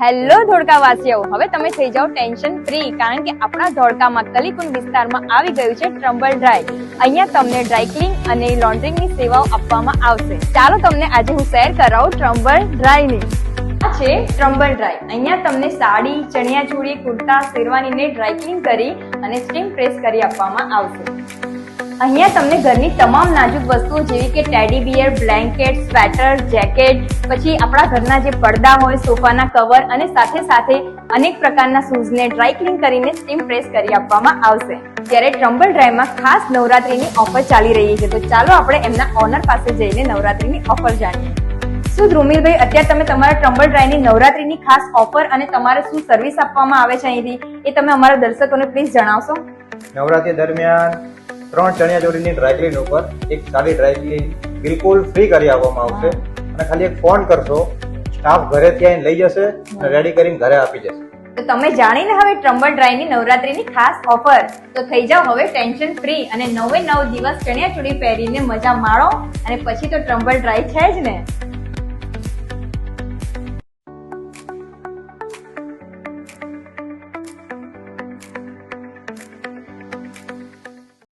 Hello ધોળકાવાસીઓ, હવે તમે થઈ જાઓ ટેન્શન ફ્રી, કારણ કે આપણા ધોળકામાં કલીકુંડ વિસ્તારમાં આવી ગયું છે ટ્રમ્બલ ડ્રાય. અહીંયા તમને ડ્રાય ક્લીન અને લોન્ડ્રીની સેવાઓ આપવામાં આવશે. ચાલો તમને આજે હું શેર કરાવું ટ્રમ્બલ ડ્રાયની. આ છે ટ્રમ્બલ ડ્રાય. અહીંયા તમને સાડી, ચણિયાચોળી, કુર્તા, શેરવાનીને ડ્રાય ક્લીન કરી અને સ્ટીમ પ્રેસ કરી આપવામાં આવશે. અહીંયા તમને ઘરની તમામ નાજુક વસ્તુઓ જેવી કે teddy beer, blanket, sweater, jacket, પછી આપણા ઘરના જે પડદા હોય, સોફાના કવર અને સાથે અનેક પ્રકારના શૂઝને ડ્રાય ક્લીન કરીને સ્ટીમ પ્રેસ કરી આપવામાં આવશે. ત્યારે ટ્રમ્બલ ડ્રાયમાં ખાસ નવરાત્રીની ઓફર ચાલી રહી છે, તો ચાલો આપણે એમના ઓનર પાસે જઈને નવરાત્રીની ઓફર જાણીએ. શું ધ્રુમિલભાઈ, અત્યારે તમે તમારા ટ્રમ્બલ ડ્રાયની નવરાત્રીની ખાસ ઓફર અને તમારે શું સર્વિસ આપવામાં આવે છે અહીંથી, એ તમે અમારા દર્શકોને પ્લીઝ જણાવશો? નવરાત્રી દરમિયાન 3 ચણિયાચોળીની ડ્રાય ક્લીન ઉપર એક સાડી ડ્રાય ક્લીન બિલકુલ ફ્રી કરી આપવામાં આવશે. અને ખાલી એક ફોન કરશો, સ્ટાફ ઘરે ત્યાં લઈ જશે અને રેડી કરીને ઘરે આપી જશે. તો તમે જાણીને હવે ટ્રમ્બલ ડ્રાયની નવરાત્રીની ખાસ ઓફર, તો થઈ જાઓ હવે ટેન્શન ફ્રી અને 9 દિવસ ચણિયાચોળી પહેરીને મજા માણો. અને પછી તો ટ્રમ્બલ ડ્રાય છે જ ને.